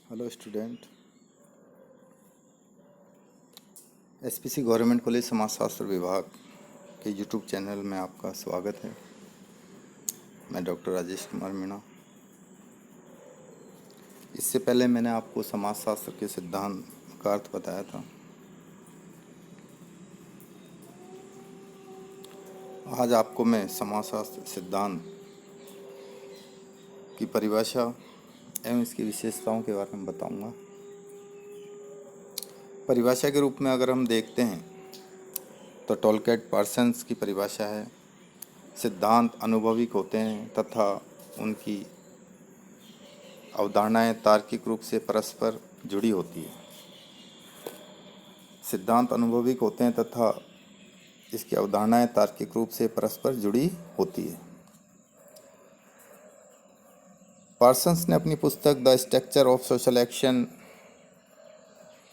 Hello student. SPC government college समाजशास्त्र विभाग के यूट्यूब चैनल में आपका स्वागत है। मैं डॉक्टर राजेश कुमार मीणा। इससे पहले मैंने आपको समाजशास्त्र के सिद्धांत का अर्थ बताया था। आज आपको मैं समाजशास्त्र सिद्धांत की परिभाषा एवं इसकी विशेषताओं के बारे में बताऊंगा। परिभाषा के रूप में अगर हम देखते हैं तो टोलकैट पार्सन्स की परिभाषा है, सिद्धांत अनुभविक होते हैं तथा उनकी अवधारणाएं तार्किक रूप से परस्पर जुड़ी होती है। सिद्धांत अनुभविक होते हैं तथा इसकी अवधारणाएं तार्किक रूप से परस्पर जुड़ी होती है। पार्सन्स ने अपनी पुस्तक the structure of social action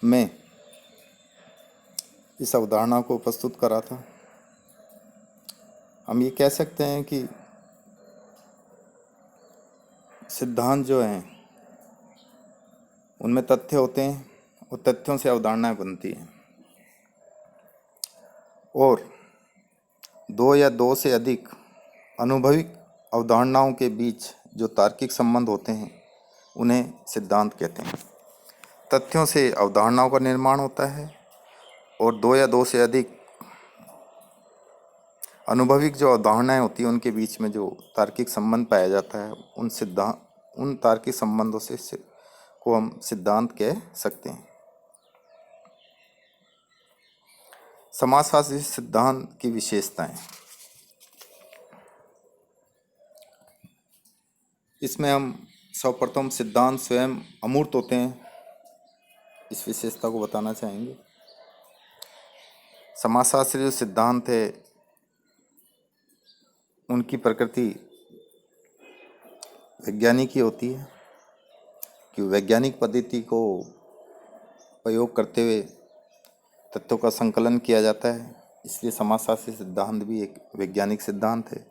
में इस अवधारणा को प्रस्तुत करा था। हम ये कह सकते हैं कि सिद्धांत जो हैं उनमें तथ्य होते हैं और तथ्यों से अवधारणाएं बनती हैं, और दो या दो से अधिक अनुभविक अवधारणाओं के बीच जो तार्किक संबंध होते हैं उन्हें सिद्धांत कहते हैं। तथ्यों से अवधारणाओं का निर्माण होता है और दो या दो से अधिक अनुभविक जो अवधारणाएं होती हैं उनके बीच में जो तार्किक संबंध पाया जाता है उन तार्किक संबंधों से को हम सिद्धांत कह सकते हैं। समाजशास्त्री सिद्धांत की विशेषताएं, इसमें हम सर्वप्रथम सिद्धांत स्वयं अमूर्त होते हैं, इस विशेषता को बताना चाहेंगे। समाजशास्त्री जो सिद्धांत है उनकी प्रकृति वैज्ञानिक ही होती है कि वैज्ञानिक पद्धति को प्रयोग करते हुए तत्वों का संकलन किया जाता है, इसलिए समाजशास्त्री सिद्धांत भी एक वैज्ञानिक सिद्धांत है।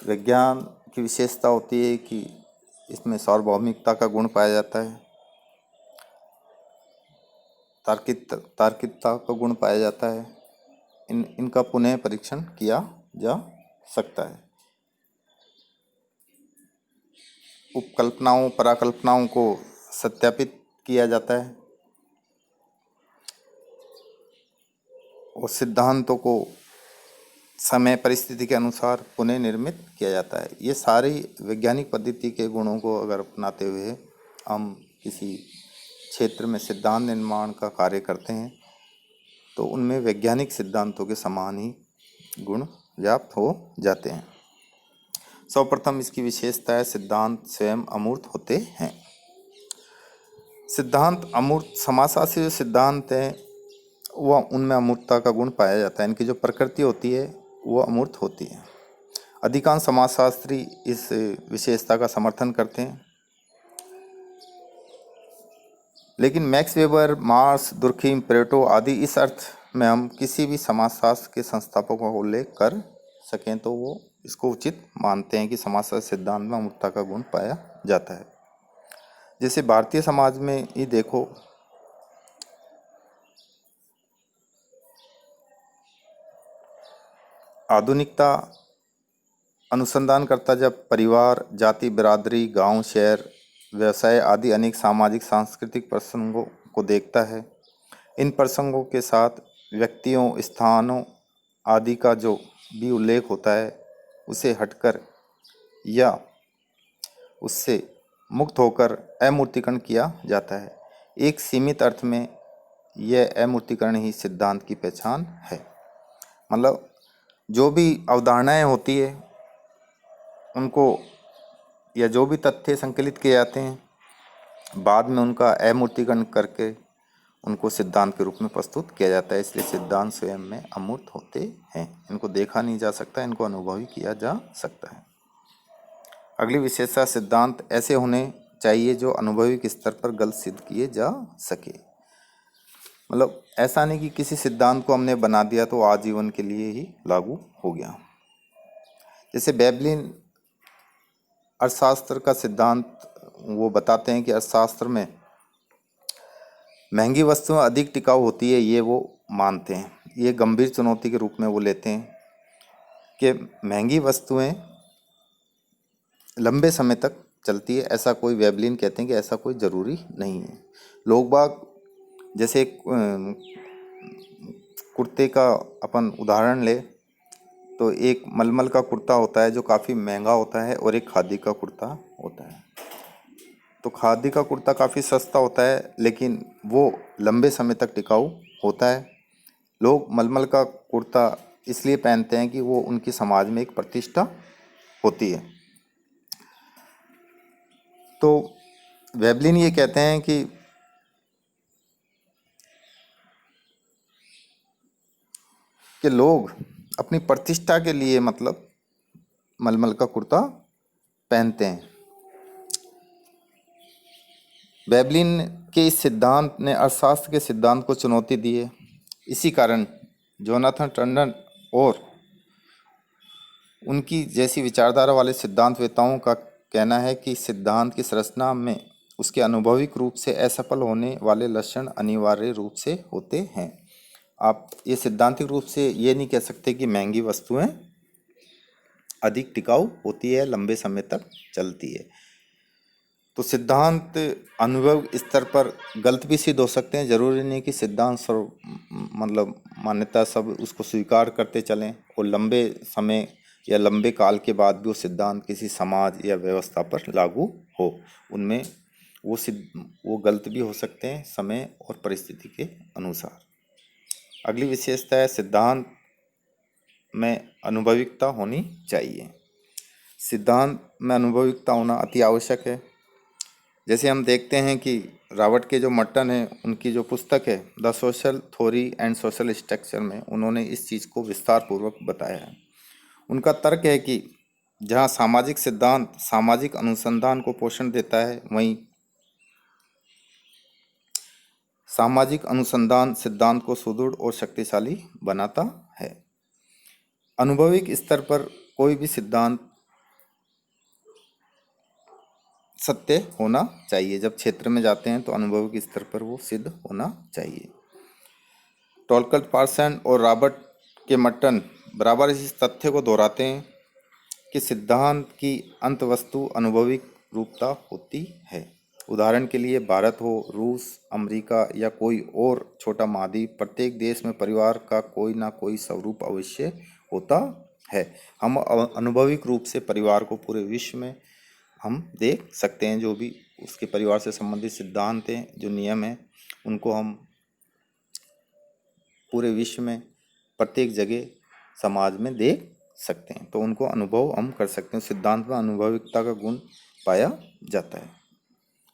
विज्ञान की विशेषता होती है कि इसमें सार्वभौमिकता का गुण पाया जाता है, तार्किकता का गुण पाया जाता है। इनका पुनः परीक्षण किया जा सकता है। उपकल्पनाओं पराकल्पनाओं को सत्यापित किया जाता है और सिद्धांतों को समय परिस्थिति के अनुसार पुनः निर्मित किया जाता है। ये सारी वैज्ञानिक पद्धति के गुणों को अगर अपनाते हुए हम किसी क्षेत्र में सिद्धांत निर्माण का कार्य करते हैं तो उनमें वैज्ञानिक सिद्धांतों के समान ही गुण व्याप्त हो जाते हैं। सर्वप्रथम इसकी विशेषता है, सिद्धांत स्वयं अमूर्त होते हैं। सिद्धांत अमूर्त, समाजशास्त्री जो सिद्धांत हैं वह उनमें अमूर्तता का गुण पाया जाता है। इनकी जो प्रकृति होती है वो अमूर्त होती है। अधिकांश समाजशास्त्री इस विशेषता का समर्थन करते हैं, लेकिन max weber, marks, Durkheim, Pareto आदि इस अर्थ में हम किसी भी समाजशास्त्र के संस्थापकों का उल्लेख कर सकें तो वो इसको उचित मानते हैं कि समाजशास्त्र सिद्धांत में अमूर्तता का गुण पाया जाता है। जैसे भारतीय समाज में ही देखो, आधुनिकता अनुसंधानकर्ता जब परिवार, जाति, बिरादरी, गांव, शहर, व्यवसाय आदि अनेक सामाजिक सांस्कृतिक प्रसंगों को देखता है, इन प्रसंगों के साथ व्यक्तियों, स्थानों आदि का जो भी उल्लेख होता है उसे हटकर या उससे मुक्त होकर अमूर्तीकरण किया जाता है। एक सीमित अर्थ में यह अमूर्तीकरण ही सिद्धांत की पहचान है। मतलब जो भी अवधारणाएं होती है उनको या जो भी तथ्य संकलित किए जाते हैं बाद में उनका अमूर्तीकरण करके उनको सिद्धांत के रूप में प्रस्तुत किया जाता है। इसलिए सिद्धांत स्वयं में अमूर्त होते हैं, इनको देखा नहीं जा सकता, इनको अनुभवी किया जा सकता है। अगली विशेषता, सिद्धांत ऐसे होने चाहिए जो अनुभवी स्तर पर गलत सिद्ध किए जा सके। मतलब ऐसा नहीं कि किसी सिद्धांत को हमने बना दिया तो आजीवन के लिए ही लागू हो गया। जैसे बेबलिन अर्थशास्त्र का सिद्धांत वो बताते हैं कि अर्थशास्त्र में महंगी वस्तुएं अधिक टिकाऊ होती है, ये वो मानते हैं। ये गंभीर चुनौती के रूप में वो लेते हैं कि महंगी वस्तुएं लंबे समय तक चलती है, ऐसा कोई वेबलिन कहते हैं कि ऐसा कोई ज़रूरी नहीं है। लोग बाग जैसे कुर्ते का अपन उदाहरण ले तो एक मलमल का कुर्ता होता है जो काफ़ी महंगा होता है और एक खादी का कुर्ता होता है। तो खादी का कुर्ता काफ़ी सस्ता होता है लेकिन वो लंबे समय तक टिकाऊ होता है। लोग मलमल का कुर्ता इसलिए पहनते हैं कि वो उनकी समाज में एक प्रतिष्ठा होती है। तो वेबलिन ये कहते हैं कि लोग अपनी प्रतिष्ठा के लिए मतलब मलमल का कुर्ता पहनते हैं। वेबलिन के इस सिद्धांत ने अर्थशास्त्र के सिद्धांत को चुनौती दी है। इसी कारण जोनाथन टंडन और उनकी जैसी विचारधारा वाले सिद्धांतवेताओं का कहना है कि सिद्धांत की संरचना में उसके अनुभविक रूप से असफल होने वाले लक्षण अनिवार्य रूप से होते हैं। आप ये सिद्धांतिक रूप से ये नहीं कह सकते कि महंगी वस्तुएं अधिक टिकाऊ होती है, लंबे समय तक चलती है। तो सिद्धांत अनुभव स्तर पर गलत भी सिद्ध हो सकते हैं। जरूरी नहीं कि सिद्धांत सर्व मतलब मान्यता सब उसको स्वीकार करते चलें और लंबे समय या लंबे काल के बाद भी वो सिद्धांत किसी समाज या व्यवस्था पर लागू हो। उनमें वो गलत भी हो सकते हैं समय और परिस्थिति के अनुसार। अगली विशेषता है सिद्धांत में अनुभविकता होनी चाहिए। सिद्धांत में अनुभविकता होना अति आवश्यक है। जैसे हम देखते हैं कि रॉबर्ट के जो मर्टन है, उनकी जो पुस्तक है the social theory and social structure में उन्होंने इस चीज़ को विस्तार पूर्वक बताया है। उनका तर्क है कि जहाँ सामाजिक सिद्धांत सामाजिक अनुसंधान को पोषण देता है, वहीं सामाजिक अनुसंधान सिद्धांत को सुदृढ़ और शक्तिशाली बनाता है। अनुभविक स्तर पर कोई भी सिद्धांत सत्य होना चाहिए। जब क्षेत्र में जाते हैं तो अनुभविक स्तर पर वो सिद्ध होना चाहिए। टॉलकट पार्सन और रॉबर्ट के मर्टन बराबर इस तथ्य को दोहराते हैं कि सिद्धांत की अंत वस्तु अनुभविक रूपता होती है। उदाहरण के लिए भारत हो, रूस, अमेरिका या कोई और छोटा महाद्वीप, प्रत्येक देश में परिवार का कोई ना कोई स्वरूप अवश्य होता है। हम अनुभविक रूप से परिवार को पूरे विश्व में हम देख सकते हैं। जो भी उसके परिवार से संबंधित सिद्धांत हैं, जो नियम हैं, उनको हम पूरे विश्व में प्रत्येक जगह समाज में देख सकते हैं। तो उनको अनुभव हम कर सकते हैं। सिद्धांत में अनुभविकता का गुण पाया जाता है।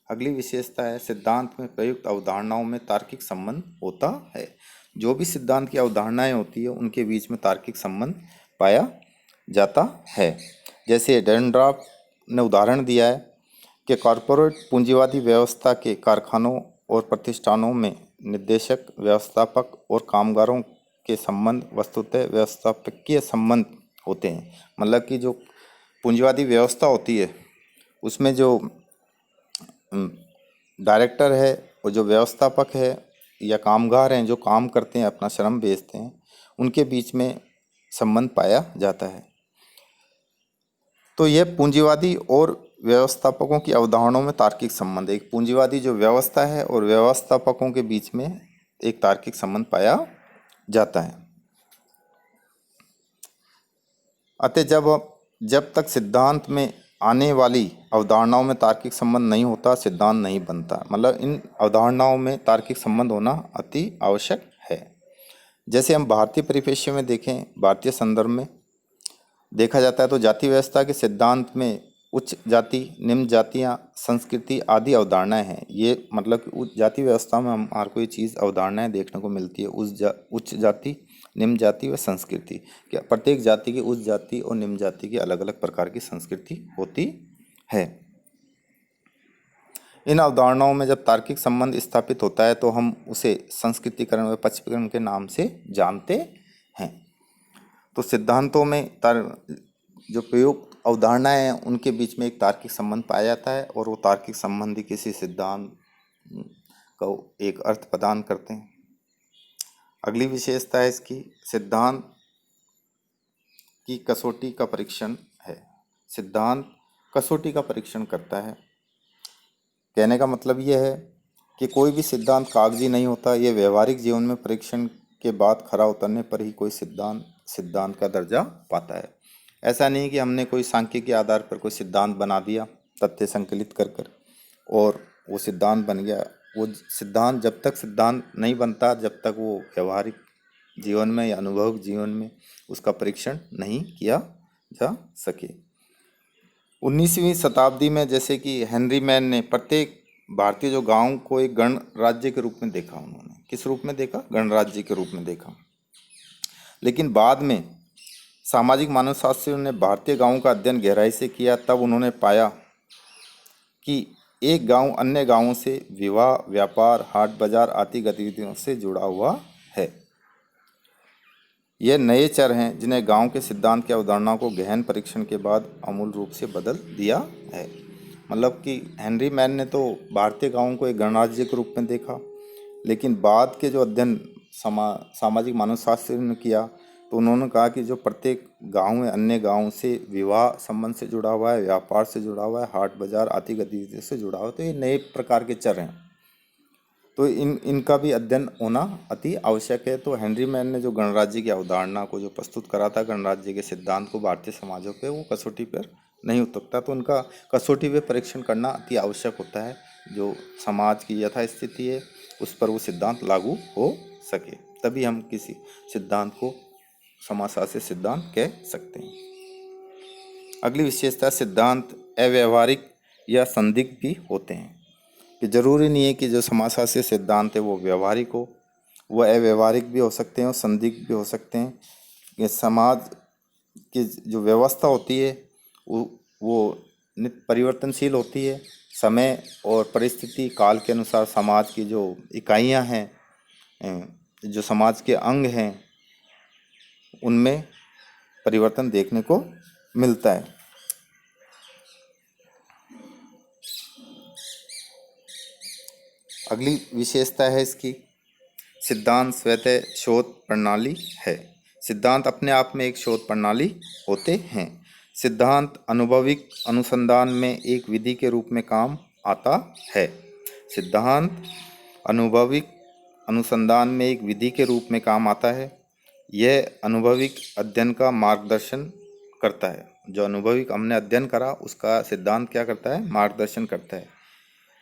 अगली विशेषता है सिद्धांत में प्रयुक्त अवधारणाओं में तार्किक संबंध होता है। जो भी सिद्धांत की अवधारणाएं होती है उनके बीच में तार्किक संबंध पाया जाता है। जैसे डेनड्रॉफ ने उदाहरण दिया है कि कॉरपोरेट पूंजीवादी व्यवस्था के कारखानों और प्रतिष्ठानों में निदेशक, व्यवस्थापक और कामगारों के संबंध वस्तुतः व्यवस्थापकीय संबंध होते हैं। मतलब कि जो पूंजीवादी व्यवस्था होती है उसमें जो डायरेक्टर है और जो व्यवस्थापक है या कामगार हैं जो काम करते हैं, अपना श्रम बेचते हैं, उनके बीच में संबंध पाया जाता है। तो यह पूंजीवादी और व्यवस्थापकों की अवधारणाओं में तार्किक संबंध है। एक पूंजीवादी जो व्यवस्था है और व्यवस्थापकों के बीच में एक तार्किक संबंध पाया जाता है। अतः जब तक सिद्धांत में आने वाली अवधारणाओं में तार्किक संबंध नहीं होता, सिद्धांत नहीं बनता। मतलब इन अवधारणाओं में तार्किक संबंध होना अति आवश्यक है। जैसे हम भारतीय परिप्रेक्ष्य में देखें, भारतीय संदर्भ में देखा जाता है तो जाति व्यवस्था के सिद्धांत में उच्च जाति, निम्न जातियाँ, संस्कृति आदि अवधारणाएं हैं। ये मतलब कि उच्च जाति व्यवस्था में हमारे को ये चीज़ अवधारणाएं देखने को मिलती है। उच्च जाति, निम्न जाति व संस्कृति। क्या प्रत्येक जाति की उच्च जाति और निम्न जाति की अलग अलग प्रकार की संस्कृति होती है। इन अवधारणाओं में जब तार्किक संबंध स्थापित होता है तो हम उसे संस्कृतिकरण व पक्षीकरण के नाम से जानते हैं। तो सिद्धांतों में जो प्रयुक्त अवधारणाएं हैं उनके बीच में एक तार्किक संबंध पाया जाता है और वो तार्किक संबंध ही किसी सिद्धांत को एक अर्थ प्रदान करते हैं। अगली विशेषता है इसकी, सिद्धांत की कसौटी का परीक्षण है। सिद्धांत कसौटी का परीक्षण करता है। कहने का मतलब यह है कि कोई भी सिद्धांत कागजी नहीं होता, ये व्यवहारिक जीवन में परीक्षण के बाद खरा उतरने पर ही कोई सिद्धांत का दर्जा पाता है। ऐसा नहीं कि हमने कोई सांख्यिकी के आधार पर कोई सिद्धांत बना दिया तथ्य संकलित कर और वो सिद्धांत बन गया। वो सिद्धांत जब तक सिद्धांत नहीं बनता, जब तक वो व्यवहारिक जीवन में या अनुभवक जीवन में उसका परीक्षण नहीं किया जा सके। 19वीं शताब्दी में जैसे कि हेनरी मैन ने प्रत्येक भारतीय जो गांव को एक गणराज्य के रूप में देखा। उन्होंने किस रूप में देखा? गणराज्य के रूप में देखा। लेकिन बाद में सामाजिक मानवशास्त्रियों ने भारतीय गांवों का अध्ययन गहराई से किया, तब उन्होंने पाया कि एक गांव अन्य गांवों से विवाह, व्यापार, हाट बाजार आदि गतिविधियों से जुड़ा हुआ है। यह नए चर हैं जिन्हें गांव के सिद्धांत की अवधारणा को गहन परीक्षण के बाद आमूल रूप से बदल दिया है। मतलब कि हेनरी मैन ने तो भारतीय गांवों को एक गणराज्य के रूप में देखा, लेकिन बाद के जो अध्ययन सामाजिक मानवशास्त्र ने किया तो उन्होंने कहा कि जो प्रत्येक गांव है अन्य गांव से विवाह संबंध से जुड़ा हुआ है, व्यापार से जुड़ा हुआ है, हाट बाजार आदि गतिविधियों से जुड़ा हुआ है। तो ये नए प्रकार के चर हैं, तो इनका भी अध्ययन होना अति आवश्यक है। तो हेनरी मैन ने जो गणराज्य की अवधारणा को जो प्रस्तुत करा था, गणराज्य के सिद्धांत को भारतीय समाजों पे, वो कसौटी पर नहीं उतरता, तो उनका कसौटी पे परीक्षण करना अति आवश्यक होता है। जो समाज की यथास्थिति है उस पर वो सिद्धांत लागू हो सके, तभी हम किसी सिद्धांत को समाजशास्त्री सिद्धांत कह सकते हैं। अगली विशेषता, सिद्धांत अव्यवहारिक या संदिग्ध भी होते हैं। कि जरूरी नहीं है कि जो समाजशास्त्री सिद्धांत है वो व्यवहारिक हो, वह अव्यवहारिक भी हो सकते हैं और संदिग्ध भी हो सकते हैं। कि समाज की जो व्यवस्था होती है वो नित्य परिवर्तनशील होती है। समय और परिस्थिति काल के अनुसार समाज की जो इकाइयां हैं, जो समाज के अंग हैं, उनमें परिवर्तन देखने को मिलता है। अगली विशेषता है इसकी, सिद्धांत स्वतः शोध प्रणाली है। सिद्धांत अपने आप में एक शोध प्रणाली होते हैं। सिद्धांत अनुभविक अनुसंधान में एक विधि के रूप में काम आता है। सिद्धांत अनुभविक अनुसंधान में एक विधि के रूप में काम आता है। यह अनुभविक अध्ययन का मार्गदर्शन करता है। जो अनुभविक हमने अध्ययन करा उसका सिद्धांत क्या करता है? मार्गदर्शन करता है।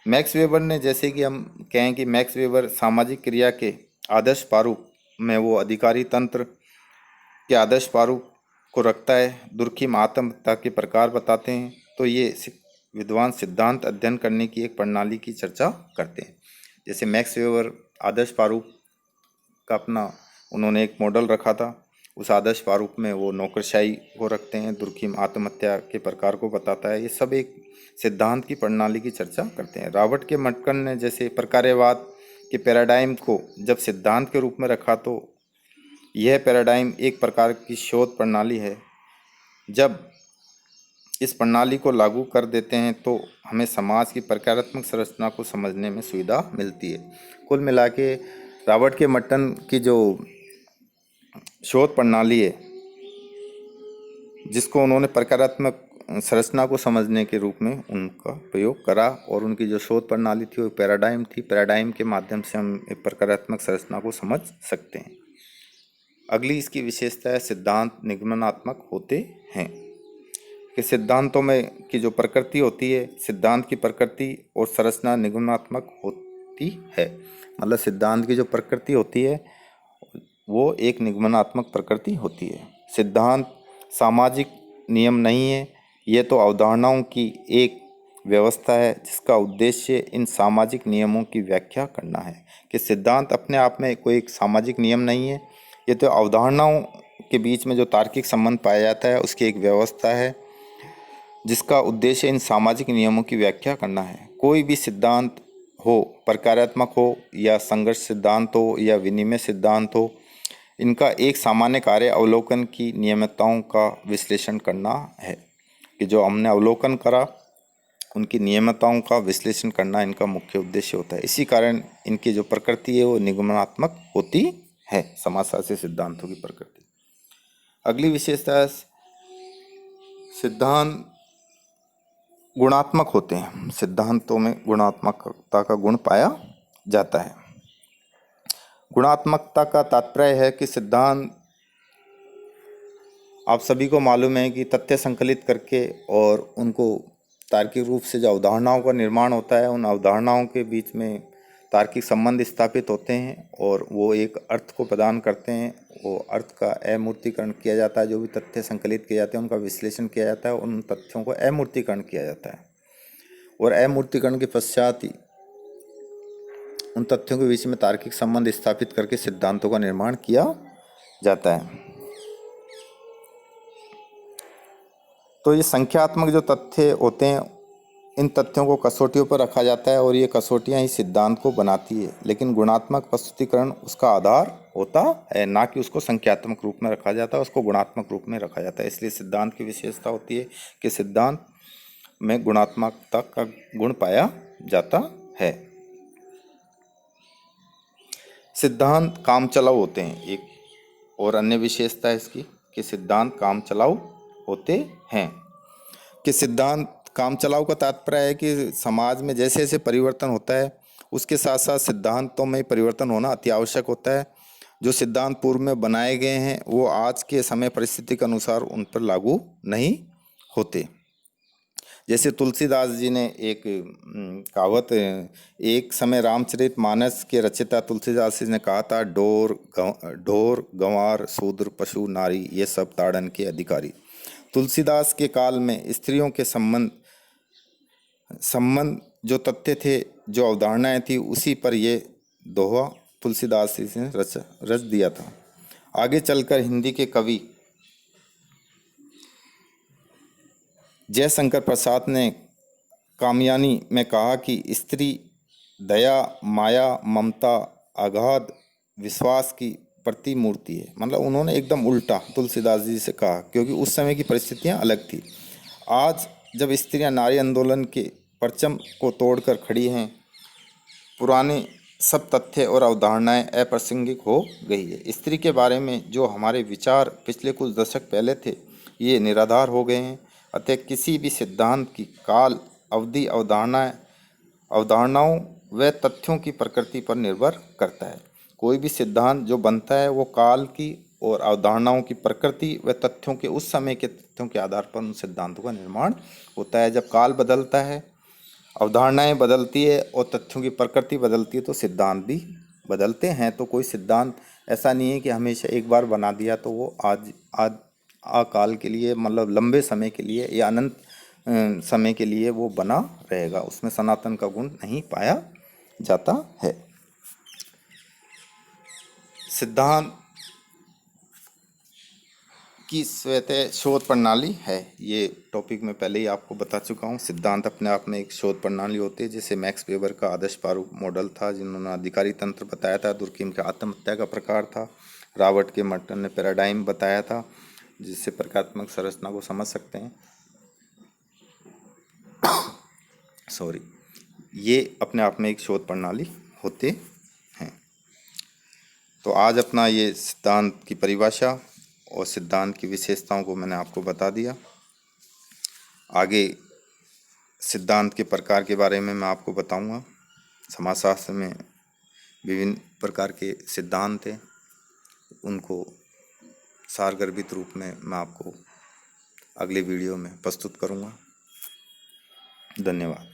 मैक्स वेबर ने, जैसे कि हम कहें कि मैक्स वेबर सामाजिक क्रिया के आदर्श प्रारूप में वो अधिकारी तंत्र के आदर्श प्रारूप को रखता है, दुर्खिम आत्महत्या के प्रकार बताते हैं। तो ये विद्वान सिद्धांत अध्ययन करने की एक प्रणाली की चर्चा करते हैं। जैसे मैक्स वेबर आदर्श प्रारूप का अपना उन्होंने एक मॉडल रखा था, उस आदर्श प्रारूप में वो नौकरशाही को रखते हैं, दुर्खिम आत्महत्या के प्रकार को बताता है। ये सब एक सिद्धांत की प्रणाली की चर्चा करते हैं। रॉबर्ट के मटकन ने जैसे प्रकार्यवाद के पैराडाइम को जब सिद्धांत के रूप में रखा, तो यह पैराडाइम एक प्रकार की शोध प्रणाली है। जब इस प्रणाली को लागू कर देते हैं तो हमें समाज की प्रकारात्मक संरचना को समझने में सुविधा मिलती है। कुल मिला के रॉबर्ट के मटकन की जो शोध प्रणाली है, जिसको उन्होंने प्रकारात्मक संरचना को समझने के रूप में उनका प्रयोग करा, और उनकी जो शोध प्रणाली थी वो पैराडाइम थी। पैराडाइम के माध्यम से हम एक प्रकारात्मक संरचना को समझ सकते हैं। अगली इसकी विशेषता है, सिद्धांत निगमनात्मक होते हैं। कि सिद्धांतों में की जो प्रकृति होती है, सिद्धांत की प्रकृति और संरचना निगमनात्मक होती है। मतलब सिद्धांत की जो प्रकृति होती है वो एक निगमनात्मक प्रकृति होती है। सिद्धांत सामाजिक नियम नहीं है, ये तो अवधारणाओं की एक व्यवस्था है जिसका उद्देश्य इन सामाजिक नियमों की व्याख्या करना है। कि सिद्धांत अपने आप में कोई एक सामाजिक नियम नहीं है, ये तो अवधारणाओं के बीच में जो तार्किक संबंध पाया जाता है उसकी एक व्यवस्था है जिसका उद्देश्य इन सामाजिक नियमों की व्याख्या करना है। कोई भी सिद्धांत हो, प्रकारात्मक हो या संघर्ष सिद्धांत हो या विनिमय सिद्धांत हो, इनका एक सामान्य कार्य अवलोकन की नियमितताओं का विश्लेषण करना है। कि जो हमने अवलोकन करा उनकी नियमितताओं का विश्लेषण करना इनका मुख्य उद्देश्य होता है। इसी कारण इनकी जो प्रकृति है वो निगमनात्मक होती है, समाजशास्त्री सिद्धांतों की प्रकृति। अगली विशेषता है सिद्धांत गुणात्मक होते हैं। सिद्धांतों में गुणात्मकता का गुण पाया जाता है। गुणात्मकता का तात्पर्य है कि सिद्धांत, आप सभी को मालूम है कि तथ्य संकलित करके और उनको तार्किक रूप से जो अवधारणाओं का निर्माण होता है, उन अवधारणाओं के बीच में तार्किक संबंध स्थापित होते हैं और वो एक अर्थ को प्रदान करते हैं। वो अर्थ का अमूर्तीकरण किया जाता है। जो भी तथ्य संकलित किए जाते हैं उनका विश्लेषण किया जाता है, उन तथ्यों को अमूर्तीकरण किया जाता है और अमूर्तीकरण के पश्चात ही उन तथ्यों के बीच में तार्किक संबंध स्थापित करके सिद्धांतों का निर्माण किया जाता है। तो ये संख्यात्मक जो तथ्य होते हैं, इन तथ्यों को कसौटियों पर रखा जाता है और ये कसौटियाँ ही सिद्धांत को बनाती है। लेकिन गुणात्मक प्रस्तुतिकरण उसका आधार होता है, ना कि उसको संख्यात्मक रूप में रखा जाता है, उसको गुणात्मक रूप में रखा जाता है। इसलिए सिद्धांत की विशेषता होती है कि सिद्धांत में गुणात्मकता का गुण पाया जाता है। सिद्धांत कामचलाऊ होते हैं। एक और अन्य विशेषता है इसकी कि सिद्धांत कामचलाऊ होते हैं। कि सिद्धांत कामचलाऊ का तात्पर्य है कि समाज में जैसे जैसे परिवर्तन होता है उसके साथ साथ सिद्धांतों में परिवर्तन होना अति आवश्यक होता है। जो सिद्धांत पूर्व में बनाए गए हैं वो आज के समय परिस्थिति के अनुसार उन पर लागू नहीं होते। जैसे तुलसीदास जी ने एक कहावत, एक समय रामचरितमानस के रचयिता तुलसीदास जी ने कहा था, ढोर गंवार शूद्र पशु नारी ये सब ताड़न के अधिकारी। तुलसीदास के काल में स्त्रियों के संबंध जो तथ्य थे, जो अवधारणाएं थी, उसी पर ये दोहा तुलसीदास जी ने रच दिया था। आगे चलकर हिंदी के कवि जयशंकर प्रसाद ने कामयानी में कहा कि स्त्री दया माया ममता अगाध विश्वास की प्रतिमूर्ति है। मतलब उन्होंने एकदम उल्टा तुलसीदास जी से कहा, क्योंकि उस समय की परिस्थितियां अलग थी। आज जब स्त्रियां नारी आंदोलन के परचम को तोड़कर खड़ी हैं, पुराने सब तथ्य और अवधारणाएं अप्रासंगिक हो गई है। स्त्री के बारे में जो हमारे विचार पिछले कुछ दशक पहले थे, ये निराधार हो गए हैं। अतः किसी भी सिद्धांत की काल अवधि अवधारणाओं व तथ्यों की प्रकृति पर निर्भर करता है। कोई भी सिद्धांत जो बनता है वो काल की और अवधारणाओं की प्रकृति व तथ्यों के उस समय के तथ्यों के आधार पर उन सिद्धांतों का निर्माण होता है। जब काल बदलता है, अवधारणाएं बदलती है और तथ्यों की प्रकृति बदलती है, तो सिद्धांत भी बदलते हैं। तो कोई सिद्धांत ऐसा नहीं है कि हमेशा एक बार बना दिया तो वो आज अकाल के लिए, मतलब लंबे समय के लिए या अनंत समय के लिए वो बना रहेगा। उसमें सनातन का गुण नहीं पाया जाता है। सिद्धांत की स्वतः शोध प्रणाली है, ये टॉपिक मैं पहले ही आपको बता चुका हूँ। सिद्धांत अपने आप में एक शोध प्रणाली होती है। जैसे मैक्स वेबर का आदर्श प्रारूप मॉडल था, जिन्होंने अधिकारी तंत्र बताया था। दुर्कीम का आत्महत्या का प्रकार था। रॉबर्ट के मर्टन ने पैराडाइम बताया था, जिससे प्रकारात्मक संरचना को समझ सकते हैं। सॉरी, ये अपने आप में एक शोध प्रणाली होते हैं। तो आज अपना ये सिद्धांत की परिभाषा और सिद्धांत की विशेषताओं को मैंने आपको बता दिया। आगे सिद्धांत के प्रकार के बारे में मैं आपको बताऊंगा। समाजशास्त्र में विभिन्न प्रकार के सिद्धांत हैं, उनको सारगर्भित रूप में मैं आपको अगले वीडियो में प्रस्तुत करूंगा। धन्यवाद।